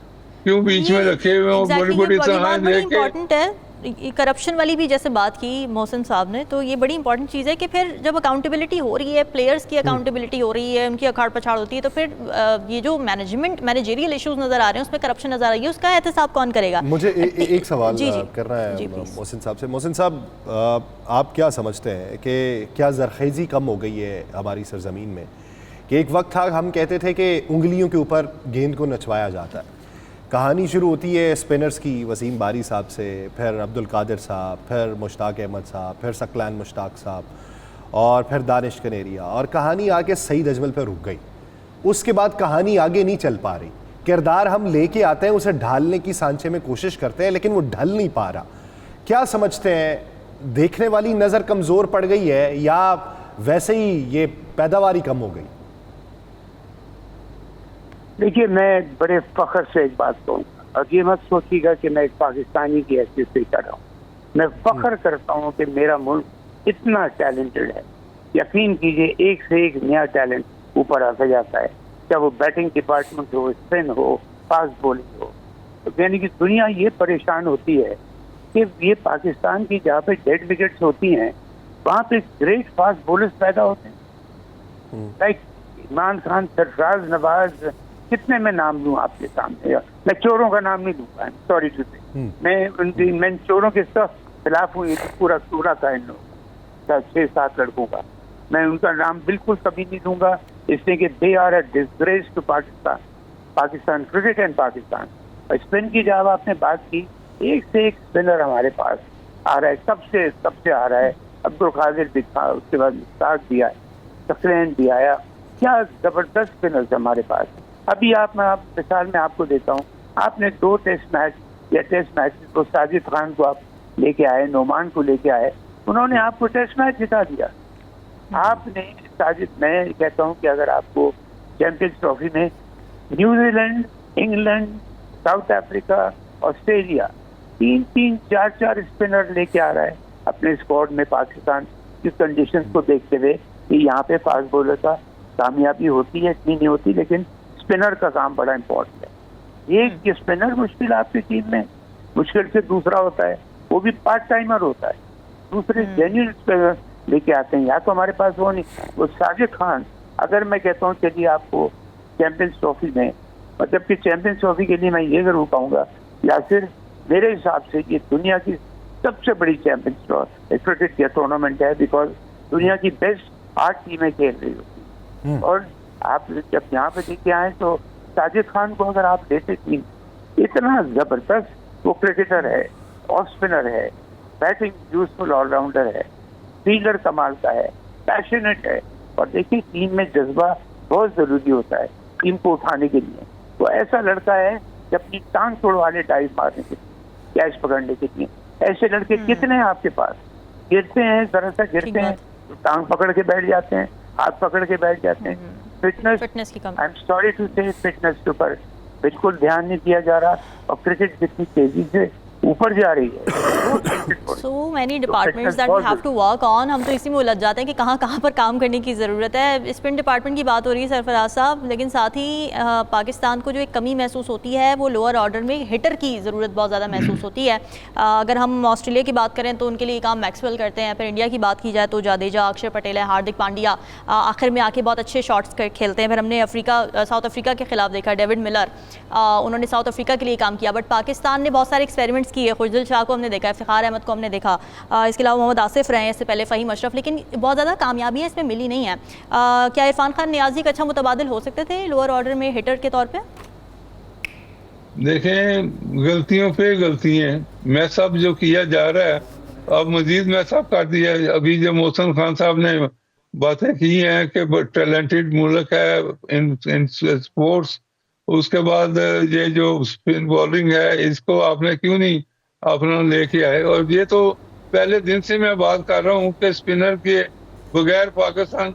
क्यों बीच में रखे हुए हैं, बड़ी बड़ी तनख्वाहें लेके। करप्शन वाली भी जैसे बात की मोहसिन साहब ने, तो ये बड़ी इंपॉर्टेंट चीज़ है कि फिर जब अकाउंटेबिलिटी हो रही है, प्लेयर्स की अकाउंटेबिलिटी हो रही है, उनकी अखाड़ पछाड़ होती है, तो फिर ये जो मैनेजरियल इश्यूज नज़र आ रहे हैं, उसमें करप्शन नज़र आ रही है, उसका एहतसाब कौन करेगा? मुझे एक सवाल करना है मोहसिन साहब से। मोहसिन साहब, आप क्या समझते हैं कि क्या ज़रख़ेज़ी कम हो गई है हमारी सरजमीन में? कि एक वक्त था हम कहते थे कि उंगलियों के ऊपर गेंद को नचवाया जाता है। कहानी शुरू होती है स्पिनर्स की, वसीम बारी साहब से, फिर अब्दुल कादिर साहब, फिर मुश्ताक अहमद साहब, फिर सकलान मुश्ताक साहब, और फिर दानिश कनेरिया, और कहानी आके सईद अजमल पर रुक गई। उसके बाद कहानी आगे नहीं चल पा रही। किरदार हम लेके आते हैं, उसे ढालने की सांचे में कोशिश करते हैं, लेकिन वो ढल नहीं पा रहा। क्या समझते हैं, देखने वाली नज़र कमज़ोर पड़ गई है या वैसे ही ये पैदावार ही कम हो गई? देखिए, मैं बड़े फख्र से एक बात कहूँगा, और ये मत सोचिएगा कि मैं एक पाकिस्तानी की हैसियत से कर रहा हूँ। मैं फख्र करता हूँ कि मेरा मुल्क इतना टैलेंटेड है। यकीन कीजिए, एक से एक नया टैलेंट ऊपर आता जाता है, चाहे वो बैटिंग डिपार्टमेंट हो, स्पिन हो, फास्ट बॉलिंग हो। तो यानी कि दुनिया ये परेशान होती है कि ये पाकिस्तान की जहाँ पे डेड विकेट्स होती हैं, वहाँ पे ग्रेट फास्ट बॉलर्स पैदा होते हैं। लाइक इमरान खान, सरफराज, नवाज, कितने मैं नाम लूँ आपके सामने। मैं चोरों का नाम नहीं लूंगा, सॉरी टू से। मैं चोरों के खिलाफ हूँ। पूरा सूरा था इन लोगों का, 6-7 लड़कों का। मैं उनका नाम बिल्कुल कभी नहीं लूंगा, इसलिए कि they are a disgrace to Pakistan cricket and Pakistan. और स्पिन की जब आपने बात की, एक से एक स्पिनर हमारे पास आ रहा है, सबसे आ रहा है। अब्दुल कादिर भी था, उसके बाद मुश्ताक भी आया, सकलैन भी आया। क्या जबरदस्त स्पिनर्स हमारे पास। अभी आप मिसाल में आपको देता हूँ, आपने 2 टेस्ट मैच या टेस्ट मैच को साजिद खान को आप लेके आए, नोमान को लेके आए, उन्होंने आपको टेस्ट मैच जिता दिया। आपने साजिद, मैं कहता हूँ कि अगर आपको चैंपियंस ट्रॉफी में New Zealand, England, south Africa, Australia 3-3, 4-4 spinner लेके आ रहा है अपने स्क्वाड में पाकिस्तान की कंडीशंस को देखते हुए कि यहाँ पे फास्ट बॉलर का कामयाबी होती है, इतनी नहीं होती, लेकिन स्पिनर का काम बड़ा इम्पोर्टेंट है। एक स्पिनर मुश्किल आपकी टीम में, मुश्किल से दूसरा होता है, वो भी पार्ट टाइमर होता है, दूसरे जेन्युइन स्पिनर लेके आते हैं। या तो हमारे पास वो नहीं, वो साजिद खान, अगर मैं कहता हूँ चलिए आपको चैंपियंस ट्रॉफी में, मतलब कि चैंपियंस ट्रॉफी के लिए मैं ये जरूर कहूँगा, यासिर मेरे हिसाब से ये दुनिया की सबसे बड़ी चैंपियंस क्रिकेट की टूर्नामेंट है, बिकॉज दुनिया की बेस्ट 8 टीमें खेल रही होती हैं। और आप जब यहाँ पे देख के आए तो साजिद खान को अगर आप लेते टीम, इतना जबरदस्त वो क्रिकेटर है, ऑफ स्पिनर है, बैटिंग यूजफुल ऑलराउंडर है, फील्डर कमाल का है, पैशनेट है, और देखिए टीम में जज्बा बहुत जरूरी होता है टीम को उठाने के लिए। तो ऐसा लड़का है कि अपनी टांग तोड़वा ले डाइव मारने के लिए, कैच पकड़ने के लिए। ऐसे लड़के कितने हैं आपके पास? गिरते हैं, जरा सा गिरते हैं तो टांग पकड़ के बैठ जाते हैं, हाथ पकड़ के बैठ जाते हैं। फिटनेस की कमी, आई एम सॉरी टू से, फिटनेस के ऊपर बिल्कुल ध्यान नहीं दिया जा रहा, और क्रिकेट जितनी तेजी से ऊपर जा रही है, so many departments that we have to work on. हम तो इसी में उलझ जाते हैं कि कहाँ कहाँ पर काम करने की ज़रूरत है। स्पिन डिपार्टमेंट की बात हो रही है सरफराज साहब, लेकिन साथ ही पाकिस्तान को जो एक कमी महसूस होती है वो लोअर ऑर्डर में हिटर की ज़रूरत बहुत ज़्यादा महसूस होती है। अगर हम ऑस्ट्रेलिया की बात करें तो उनके लिए काम मैक्सवेल करते हैं, फिर इंडिया की बात की जाए तो जाडेजा, अक्षर पटेल है, हार्दिक पांड्या आखिर में आके बहुत अच्छे शॉट्स खेलते हैं। फिर हमने साउथ अफ्रीका के खिलाफ देखा डेविड मिलर, उन्होंने साउथ अफ्रीका के लिए काम किया, बट पाकिस्तान ने बहुत सारे एक्सपेरिमेंट्स किए। खुशदिल शाह को हमने देखा, इफ्तिखार अहमद को हमने देखा, इसके अलावा मोहम्मद आसिफ रहे हैं, इससे पहले फ़हीम अशरफ, लेकिन बहुत ज़्यादा कामयाबियाँ इसमें मिली नहीं है। क्या इरफान खान नियाजी का अच्छा मुतबादिल हो सकते थे लोअर ऑर्डर में हिटर के तौर पे? देखें, गलतियों पे गलतियां, मैसअप जो किया जा रहा है, अब मजीद मैसअप कर दिया है। अभी जब मोहसिन खान साहब ने बातें की हैं कि टैलेंटेड मुल्क है इन स्पोर्ट्स, उसके बाद ये जो स्पिन बॉलिंग है इसको आपने क्यों नहीं अपना लेके आए? और ये तो पहले दिन से मैं बात कर रहा हूँ कि स्पिनर के बगैर पाकिस्तान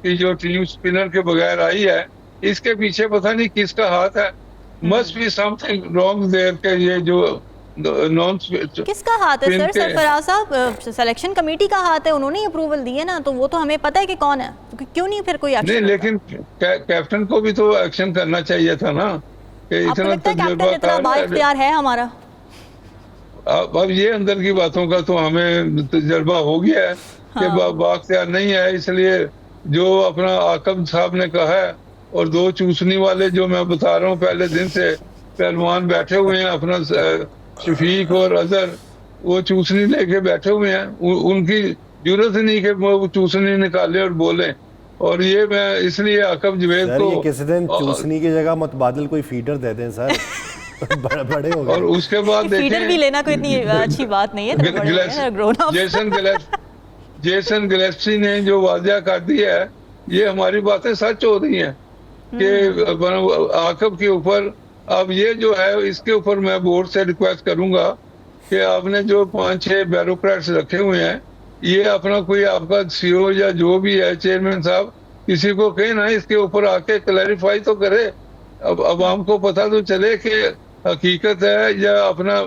की जो टीम स्पिनर के बगैर आई है, इसके पीछे पता नहीं किसका हाथ है। Must be something wrong there के ये जो नॉन किसका हाथ है सर? सरफराज साहब, सिलेक्शन कमेटी का हाथ है, उन्होंने अप्रूवल दी है ना, तो वो तो हमें पता है कि कौन है, तो क्यों नहीं फिर कोई एक्शन? नहीं, लेकिन कैप्टन को भी तो एक्शन करना चाहिए था ना, कि इतना तजुर्बा है हमारा। अब ये अंदर की बातों का तो हमें तजर्बा हो गया है कि बाख्तियार नहीं है, इसलिए जो अपना आकब साहब ने कहा है, और 2 चूसनी वाले जो मैं बता रहा हूँ पहले दिन से पहलवान बैठे हुए हैं, अपना शफीक और अजहर, वो चूसनी लेके बैठे हुए हैं, उनकी जरूरत नहीं कि वो चूसनी निकाले और बोले। और ये मैं इसलिए आकब जवेद को किसी दिन चूसनी की जगह मुतबादिल कोई फीडर दे दें सर। बड़े हो गए। और उसके बाद फीडर भी लेना कोई इतनी अच्छी बात नहीं है। जेसन गिलेस्पी ने जो वाजिया कर दिया है, ये हमारी बातें सच हो रही हैं कि आकब के ऊपर। अब ये जो है, इसके ऊपर मैं बोर्ड से रिक्वेस्ट करूंगा कि आपने जो 5-6 ब्यूरोक्रेट्स रखे हुए हैं, ये अपना कोई आपका सीईओ या जो भी है चेयरमैन साहब, किसी को कहे ना इसके ऊपर आके क्लैरिफाई तो करे। अब आवाम को पता तो चले कि हकीकत है या अपना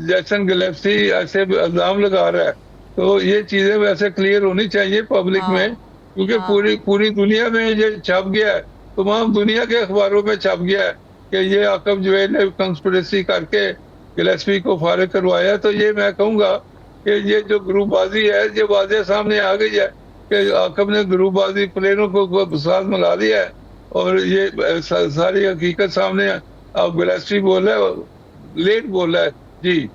जैसन गिलेस्पी ऐसे इल्जाम लगा रहा है। तो ये चीजें वैसे क्लियर होनी चाहिए पब्लिक में, क्योंकि पूरी दुनिया में ये छप गया है, तमाम दुनिया के अखबारों में छप गया है कि ये आकब जवेद ने कंस्पिरेसी करके गिलेस्पी को फारिग करवाया। तो ये मैं कहूँगा कि ये जो ग्रुपबाजी है, ये वाज़ेह सामने आ गई है कि आकब ने ग्रुपबाजी प्लेयरों को साथ मिला दिया है, और ये सारी हकीकत सामने अब गिलेस्पी बोल रहा है, लेट बोल रहा है जी।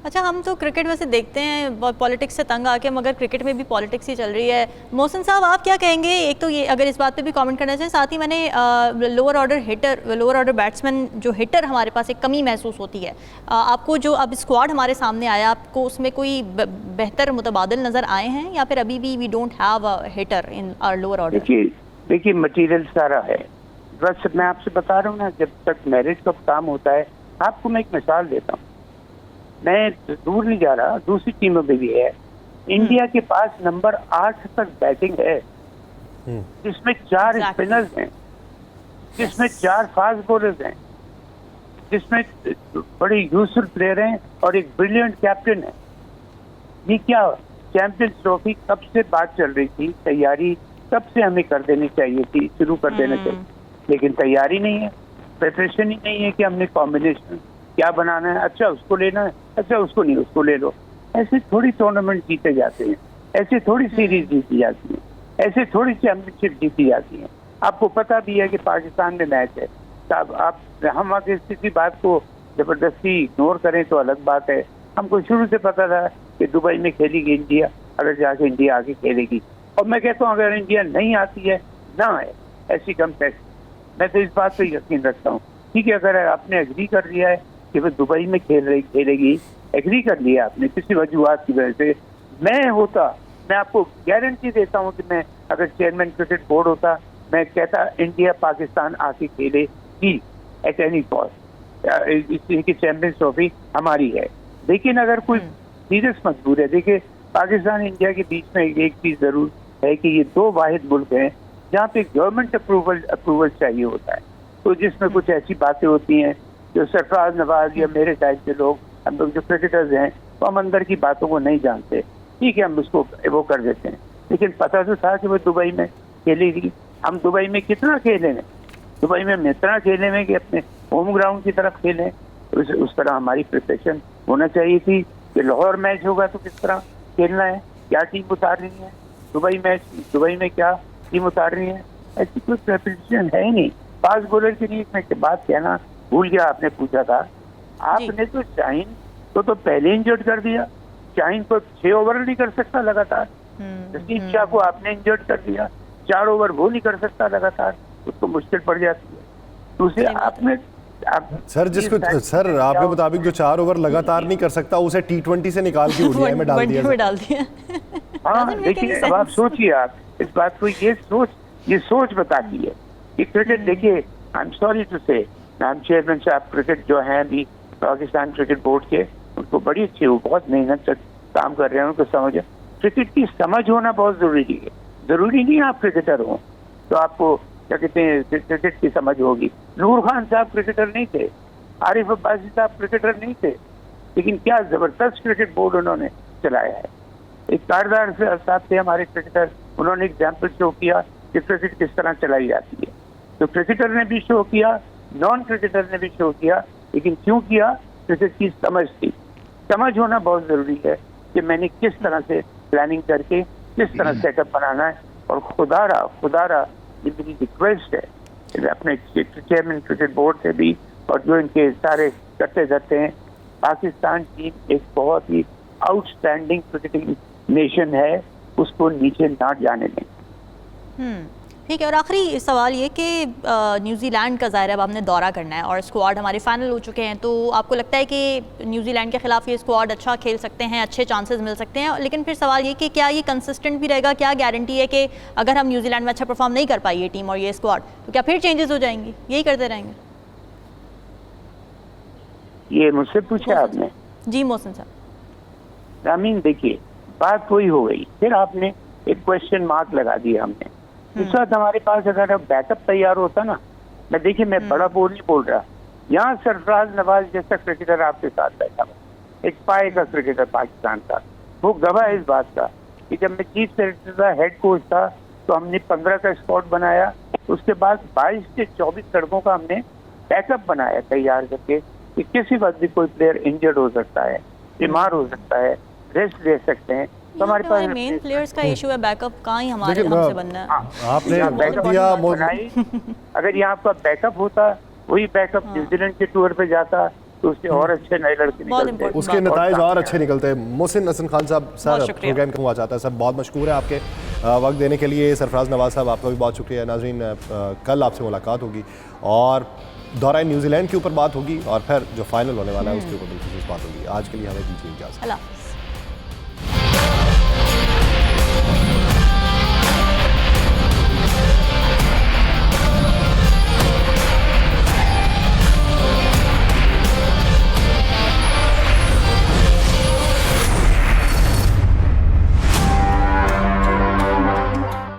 अच्छा, हम तो क्रिकेट वैसे देखते हैं पॉलिटिक्स से तंग आके, मगर क्रिकेट में भी पॉलिटिक्स ही चल रही है। मोहसिन साहब, आप क्या कहेंगे? एक तो ये अगर इस बात पे भी कमेंट करना चाहिए, साथ ही मैंने लोअर ऑर्डर बैट्समैन जो हिटर हमारे पास एक कमी महसूस होती है। आपको जो अब स्क्वाड हमारे सामने आया, आपको उसमें कोई बेहतर मुतबादिल नज़र आए हैं, या फिर अभी भी we don't have a hitter in our lower order? देखिए मटीरियल सारा है, बस मैं आपसे बता रहा हूँ ना, जब तक मैरिज का काम होता है, आपको मैं एक मिसाल देता हूँ, मैं दूर नहीं जा रहा, दूसरी टीमों में भी है। इंडिया के पास नंबर 8 तक बैटिंग है, जिसमें 4 स्पिनर्स हैं, जिसमें 4 फास्ट बॉलर्स हैं, जिसमें बड़े यूजफुल प्लेयर हैं और एक ब्रिलियंट कैप्टन है। ये क्या चैंपियंस ट्रॉफी कब से बात चल रही थी, तैयारी कब से हमें कर देनी चाहिए थी, शुरू कर देना चाहिए, लेकिन तैयारी नहीं है, प्रिपरेशन ही नहीं है कि हमने कॉम्बिनेशन क्या बनाना है, अच्छा उसको लेना है, अच्छा उसको नहीं, उसको ले लो। ऐसे थोड़ी टूर्नामेंट जीते जाते हैं, ऐसे थोड़ी सीरीज जीती जाती है, ऐसे थोड़ी चैंपियनशिप जीती जाती है। आपको पता भी है कि पाकिस्तान में मैच है, तब आप हम आगे किसी बात को जबरदस्ती इग्नोर करें तो अलग बात है। हमको शुरू से पता था कि दुबई में खेलेगी इंडिया, अगर जाके इंडिया आके खेलेगी, और मैं कहता हूँ अगर इंडिया नहीं आती है ना है ऐसी कंटेस्ट, मैं तो इस बात पे यकीन रखता हूँ। ठीक है, अगर आपने एग्री कर लिया है कि वो दुबई में खेलेगी, एग्री कर लिया आपने किसी वजूहत की वजह से, मैं आपको गारंटी देता हूँ कि मैं अगर चेयरमैन क्रिकेट बोर्ड होता, मैं कहता इंडिया पाकिस्तान आके खेलेगी एट एनी कॉस्ट, इसकी चैंपियंस ट्रॉफी हमारी है। लेकिन अगर कोई सीरियस मजबूर है, देखिए पाकिस्तान इंडिया के बीच में एक चीज जरूर है कि ये 2 वाहिद मुल्क हैं जहाँ पे गवर्नमेंट अप्रूवल चाहिए होता है, तो जिसमें कुछ ऐसी बातें होती हैं जो सरफराज नवाज या मेरे टाइप के लोग, हम लोग जो क्रिकेटर्स हैं, तो हम अंदर की बातों को नहीं जानते। ठीक है, हम उसको वो कर देते हैं, लेकिन पता तो था कि वो दुबई में खेलेगी। हम दुबई में कितना खेले हैं, दुबई में इतना खेले हैं कि अपने होम ग्राउंड की तरफ खेलें, उस तरह हमारी प्रिपरेशन होना चाहिए थी कि लाहौर मैच होगा तो किस तरह खेलना है, क्या टीम उतार रही है, दुबई में क्या टीम उतार रही है, ऐसी कोई प्रिपरेशन है ही नहीं। फास्ट बॉलर के लिए मैं बात कहना भूल गया, आपने पूछा था, आपने तो शाहीन तो पहले इंजर्ड कर दिया। शाहीन को 6 ओवर नहीं कर सकता लगातार, जसकीप शाह को आपने इंजर्ड कर दिया, 4 ओवर वो नहीं कर सकता लगातार, उसको मुश्किल पड़ जाती है। दूसरे आपने सर आपके मुताबिक जो 4 ओवर लगातार नहीं कर सकता, उसे T20 से निकाल के ओडीआई में डाल दिया। हाँ, देखिए अब आप सोचिए, आप इस बात को ये सोच बताती है कि क्रिकेट, देखिए आई एम सॉरी टू से, नाम चेयरमैन साहब क्रिकेट जो है अभी पाकिस्तान क्रिकेट बोर्ड के, उनको बड़ी अच्छी, वो बहुत मेहनत से काम कर रहे हैं, उनको समझ, क्रिकेट की समझ होना बहुत जरूरी है। जरूरी नहीं आप क्रिकेटर हो तो आपको क्या कहते हैं क्रिकेट की समझ होगी। नूर खान साहब क्रिकेटर नहीं थे, आरिफ अब्बासी साहब क्रिकेटर नहीं थे, लेकिन क्या जबरदस्त क्रिकेट बोर्ड उन्होंने चलाया है। एक कारदार साहब थे हमारे क्रिकेटर, उन्होंने एग्जाम्पल शो किया कि क्रिकेट किस तरह चलाई जाती है। तो क्रिकेटर ने भी शो किया, नॉन क्रिकेटर ने भी शो किया, लेकिन क्यों किया? क्रिकेट की समझ थी। समझ होना बहुत जरूरी है कि मैंने किस तरह से प्लानिंग करके किस तरह सेटअप बनाना है। और खुदारा ये मेरी रिक्वेस्ट है अपने चेयरमैन क्रिकेट बोर्ड से भी, और जो इनके सारे करते धरते हैं, पाकिस्तान टीम एक बहुत ही आउटस्टैंडिंग क्रिकेटिंग नेशन है, उसको नीचे ना जाने दें। ठीक है, और आखिरी सवाल ये कि न्यूजीलैंड का ज़ाहिर है अब हमने दौरा करना है और स्क्वाड हमारे फाइनल हो चुके हैं, तो आपको लगता है कि न्यूजीलैंड के खिलाफ ये स्क्वाड अच्छा खेल सकते हैं, अच्छे चांसेस मिल सकते हैं? लेकिन फिर सवाल ये कि क्या ये कंसिस्टेंट भी रहेगा? क्या गारंटी है कि अगर हम न्यूजीलैंड में अच्छा परफॉर्म नहीं कर पाई ये टीम और ये स्क्वाड, तो क्या फिर चेंजेस हो जाएंगी, यही करते रहेंगे? ये मुझसे पूछा आपने? जी मोहसिन साहब। रामीन, देखिए बात वही हो गई, फिर आपने एक क्वेश्चन मार्क लगा दिया हमने। इस वक्त हमारे पास अगर बैकअप तैयार होता ना, मैं बड़ा बोल नहीं बोल रहा, यहाँ सरफराज नवाज जैसा क्रिकेटर आपके साथ बैठा हुआ, एक पाए का क्रिकेटर पाकिस्तान का, वो गवाह है इस बात का कि जब मैं चीफ सेक्रेटरी था, हेड कोच था, तो हमने 15 का स्क्वाड बनाया, उसके बाद 22 से 24 लड़कों का हमने बैकअप बनाया तैयार करके कि किसी वक्त भी कोई प्लेयर इंजर्ड हो सकता है, बीमार हो सकता है, रेस्ट ले सकते हैं। तो हमारे पास मेन प्लेयर्स का इशू है, बैकअप कहाँ ही हमारे हमसे बनना है। आपने बैकअप अगर यहाँ आपका बैकअप होता, वही बैकअप न्यूजीलैंड के टूर पे जाता, तो उससे और अच्छे नए लड़के निकलते, उसके नताइज और अच्छे निकलते हैं। मोहसिन हसन खान साहब, सर प्रोग्राम को हुआ चाहता है, सर बहुत मशकूर है आपके वक्त देने के लिए। सरफराज नवाज साहब, आपका भी बहुत शुक्रिया। नाज़रीन, कल आपसे मुलाकात होगी और दौरा न्यूजीलैंड के ऊपर बात होगी और फिर जो फाइनल होने वाला है उसके ऊपर बिल्कुल बात होगी। आज के लिए हमें दीजिए इजाज़त।